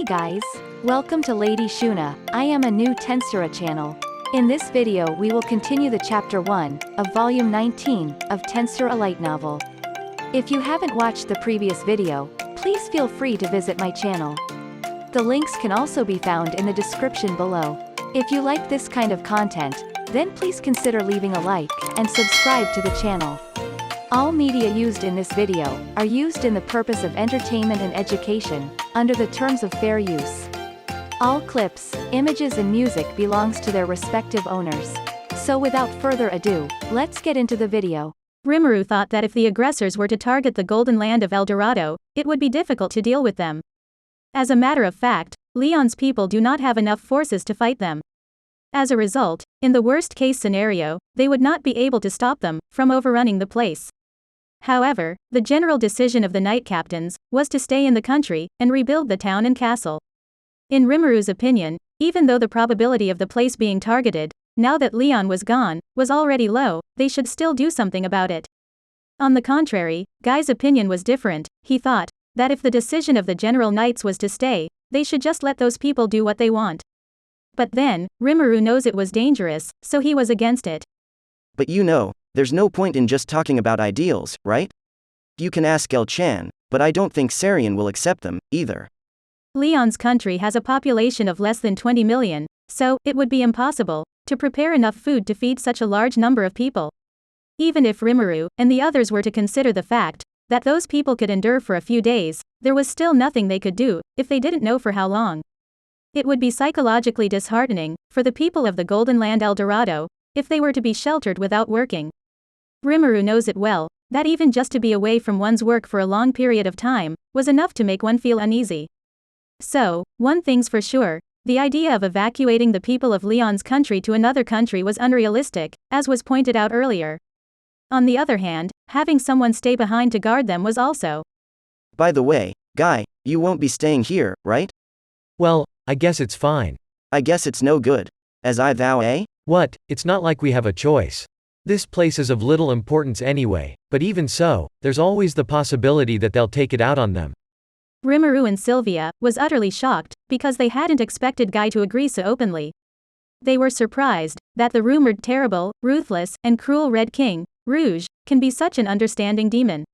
guys, welcome to Lady Shuna. I am a new Tensura channel. In this video we will continue the chapter 1, of volume 19, of Tensura light novel. If you haven't watched the previous video, please feel free to visit my channel. The links can also be found in the description below. If you like this kind of content, then please consider leaving a like, and subscribe to the channel. All media used in this video, are used in the purpose of entertainment and education, under the terms of fair use. All clips, images and music belongs to their respective owners. So without further ado, let's get into the video. Rimuru thought that if the aggressors were to target the golden land of El Dorado, it would be difficult to deal with them. As a matter of fact, Leon's people do not have enough forces to fight them. As a result, in the worst-case scenario, they would not be able to stop them from overrunning the place. However, the general decision of the knight captains was to stay in the country and rebuild the town and castle. In Rimuru's opinion, even though the probability of the place being targeted, now that Leon was gone, was already low, they should still do something about it. On the contrary, Guy's opinion was different. He thought that if the decision of the general knights was to stay, they should just let those people do what they want. But then, Rimuru knows it was dangerous, so he was against it. But you know, there's no point in just talking about ideals, right? You can ask El-chan, but I don't think Sarian will accept them, either. Leon's country has a population of less than 20 million, so it would be impossible to prepare enough food to feed such a large number of people. Even if Rimuru and the others were to consider the fact that those people could endure for a few days, there was still nothing they could do if they didn't know for how long. It would be psychologically disheartening for the people of the Golden Land El Dorado if they were to be sheltered without working. Rimuru knows it well, that even just to be away from one's work for a long period of time was enough to make one feel uneasy. So, one thing's for sure, the idea of evacuating the people of Leon's country to another country was unrealistic, as was pointed out earlier. On the other hand, having someone stay behind to guard them was also. By the way, Guy, you won't be staying here, right? Well, I guess it's fine. I guess it's no good. As I thou, eh? What? It's not like we have a choice. This place is of little importance anyway, but even so, there's always the possibility that they'll take it out on them. Rimuru and Sylvia was utterly shocked, because they hadn't expected Guy to agree so openly. They were surprised that the rumored terrible, ruthless, and cruel Red King, Rouge, can be such an understanding demon.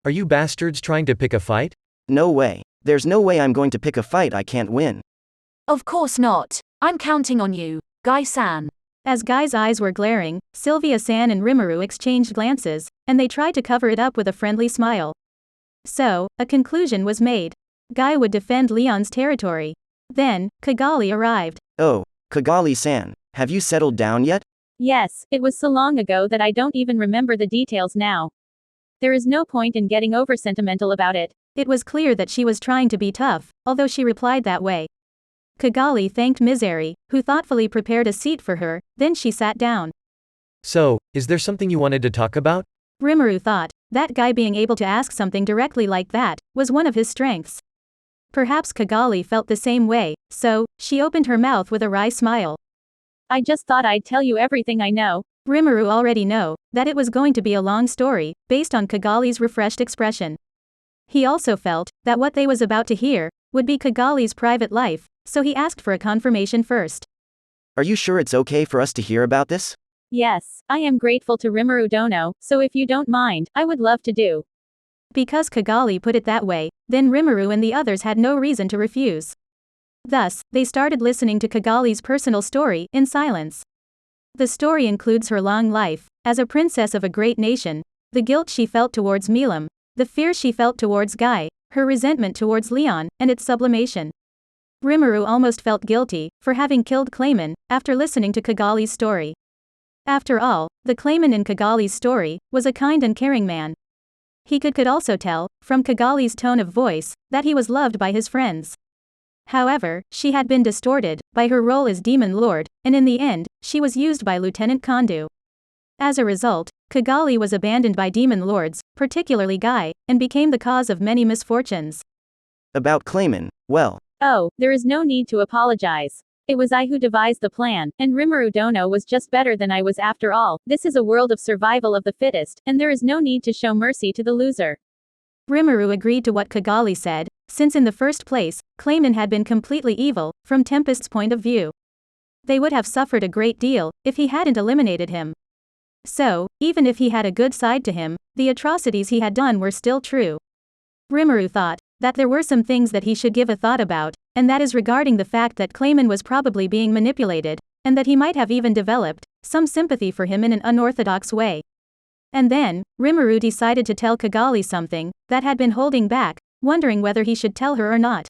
Are you bastards trying to pick a fight? No way. There's no way I'm going to pick a fight I can't win. Of course not. I'm counting on you, Guy-san. As Guy's eyes were glaring, Sylvia-san and Rimuru exchanged glances, and they tried to cover it up with a friendly smile. So, a conclusion was made. Guy would defend Leon's territory. Then, Kagali arrived. Oh, Kagali-san, have you settled down yet? Yes, it was so long ago that I don't even remember the details now. There is no point in getting over sentimental about it. It was clear that she was trying to be tough, although she replied that way. Kagali thanked Misery, who thoughtfully prepared a seat for her, then she sat down. So, is there something you wanted to talk about? Rimuru thought that Guy being able to ask something directly like that was one of his strengths. Perhaps Kagali felt the same way, so she opened her mouth with a wry smile. I just thought I'd tell you everything I know. Rimuru already knew that it was going to be a long story, based on Kagali's refreshed expression. He also felt that what they was about to hear would be Kagali's private life, so he asked for a confirmation first. Are you sure it's okay for us to hear about this? Yes, I am grateful to Rimuru Dono, so if you don't mind, I would love to do. Because Kagali put it that way, then Rimuru and the others had no reason to refuse. Thus, they started listening to Kagali's personal story in silence. The story includes her long life as a princess of a great nation, the guilt she felt towards Milam, the fear she felt towards Guy, her resentment towards Leon, and its sublimation. Rimuru almost felt guilty for having killed Clayman after listening to Kagali's story. After all, the Clayman in Kagali's story was a kind and caring man. He could also tell, from Kagali's tone of voice, that he was loved by his friends. However, she had been distorted by her role as Demon Lord, and in the end, she was used by Lieutenant Kondu. As a result, Kagali was abandoned by Demon Lords, particularly Guy, and became the cause of many misfortunes. About Clayman, well. Oh, there is no need to apologize. It was I who devised the plan, and Rimuru Dono was just better than I was after all. This is a world of survival of the fittest, and there is no need to show mercy to the loser. Rimuru agreed to what Kagali said, since in the first place, Clayman had been completely evil, from Tempest's point of view. They would have suffered a great deal, if he hadn't eliminated him. So, even if he had a good side to him, the atrocities he had done were still true. Rimuru thought that there were some things that he should give a thought about, and that is regarding the fact that Clayman was probably being manipulated, and that he might have even developed some sympathy for him in an unorthodox way. And then, Rimuru decided to tell Kagali something that had been holding back, wondering whether he should tell her or not.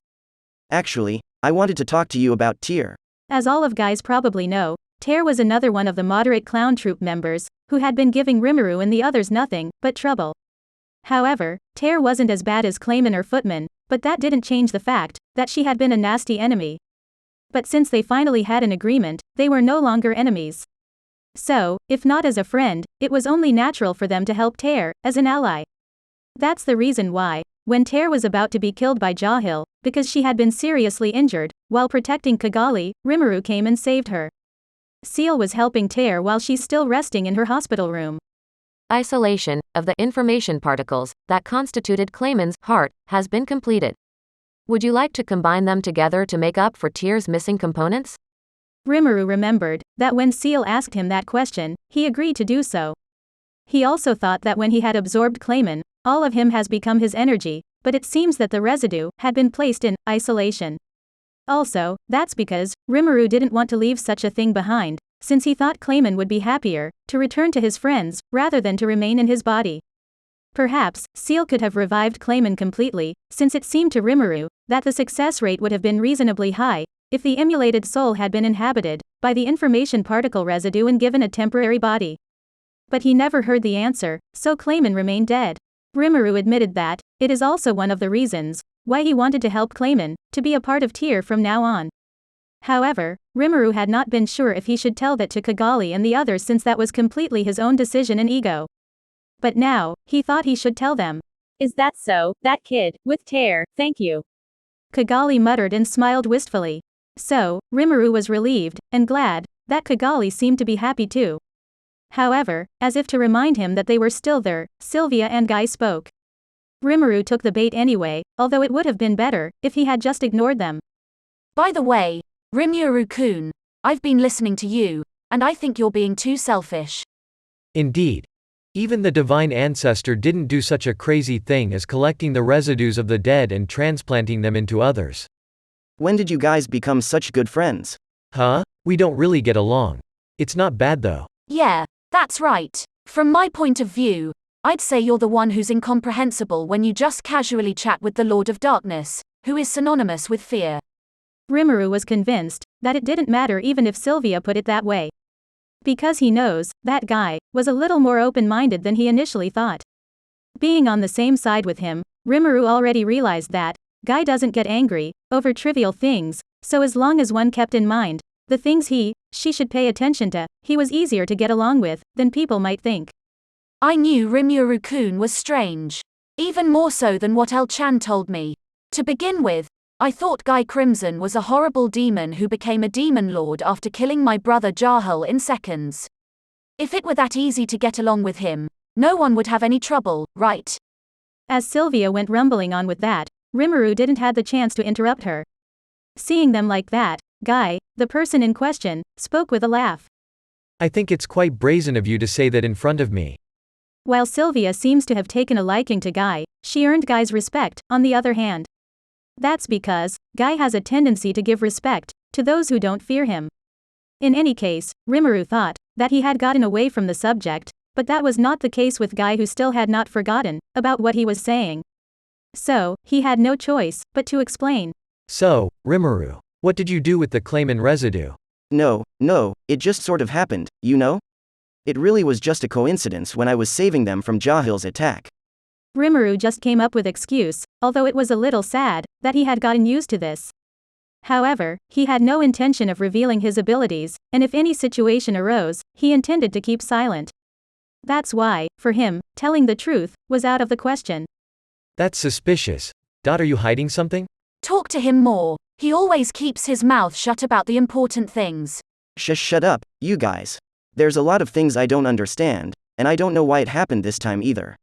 Actually, I wanted to talk to you about Tyr. As all of guys probably know, Tyr was another one of the moderate clown troupe members, who had been giving Rimuru and the others nothing but trouble. However, Tyr wasn't as bad as Clayman or Footman, but that didn't change the fact that she had been a nasty enemy. But since they finally had an agreement, they were no longer enemies. So, if not as a friend, it was only natural for them to help Tyr as an ally. That's the reason why, when Tyr was about to be killed by Jahil, because she had been seriously injured, while protecting Kagali, Rimuru came and saved her. Seal was helping Tyr while she's still resting in her hospital room. Isolation of the information particles that constituted Clayman's heart has been completed. Would you like to combine them together to make up for Tyr's missing components? Rimuru remembered that when Seal asked him that question, he agreed to do so. He also thought that when he had absorbed Clayman, all of him has become his energy, but it seems that the residue had been placed in isolation. Also, that's because Rimuru didn't want to leave such a thing behind, since he thought Clayman would be happier to return to his friends rather than to remain in his body. Perhaps Seal could have revived Clayman completely, since it seemed to Rimuru that the success rate would have been reasonably high if the emulated soul had been inhabited by the information particle residue and given a temporary body. But he never heard the answer, so Clayman remained dead. Rimuru admitted that it is also one of the reasons why he wanted to help Clayman to be a part of Tyr from now on. However, Rimuru had not been sure if he should tell that to Kagali and the others, since that was completely his own decision and ego. But now, he thought he should tell them. Is that so, that kid, with Tyr, thank you. Kagali muttered and smiled wistfully. So, Rimuru was relieved and glad that Kagali seemed to be happy too. However, as if to remind him that they were still there, Sylvia and Guy spoke. Rimuru took the bait anyway, although it would have been better if he had just ignored them. By the way, Rimuru-kun, I've been listening to you, and I think you're being too selfish. Indeed. Even the divine ancestor didn't do such a crazy thing as collecting the residues of the dead and transplanting them into others. When did you guys become such good friends? Huh? We don't really get along. It's not bad though. Yeah, that's right. From my point of view, I'd say you're the one who's incomprehensible when you just casually chat with the Lord of Darkness, who is synonymous with fear. Rimuru was convinced that it didn't matter even if Sylvia put it that way. Because he knows that Guy was a little more open-minded than he initially thought. Being on the same side with him, Rimuru already realized that Guy doesn't get angry over trivial things, so as long as one kept in mind the things she should pay attention to, he was easier to get along with than people might think. I knew Rimuru-kun was strange. Even more so than what El-chan told me. To begin with, I thought Guy Crimson was a horrible demon who became a demon lord after killing my brother Jahil in seconds. If it were that easy to get along with him, no one would have any trouble, right? As Sylvia went rumbling on with that, Rimuru didn't have the chance to interrupt her. Seeing them like that, Guy, the person in question, spoke with a laugh. I think it's quite brazen of you to say that in front of me. While Sylvia seems to have taken a liking to Guy, she earned Guy's respect, on the other hand. That's because Guy has a tendency to give respect to those who don't fear him. In any case, Rimuru thought that he had gotten away from the subject, but that was not the case with Guy, who still had not forgotten about what he was saying. So, he had no choice but to explain. So, Rimuru, what did you do with the Clayman residue? No, it just sort of happened, you know? It really was just a coincidence when I was saving them from Jahil's attack. Rimuru just came up with excuse, although it was a little sad that he had gotten used to this. However, he had no intention of revealing his abilities, and if any situation arose, he intended to keep silent. That's why, for him, telling the truth was out of the question. That's suspicious. Dot, are you hiding something? Talk to him more. He always keeps his mouth shut about the important things. Shut up, you guys. There's a lot of things I don't understand, and I don't know why it happened this time either.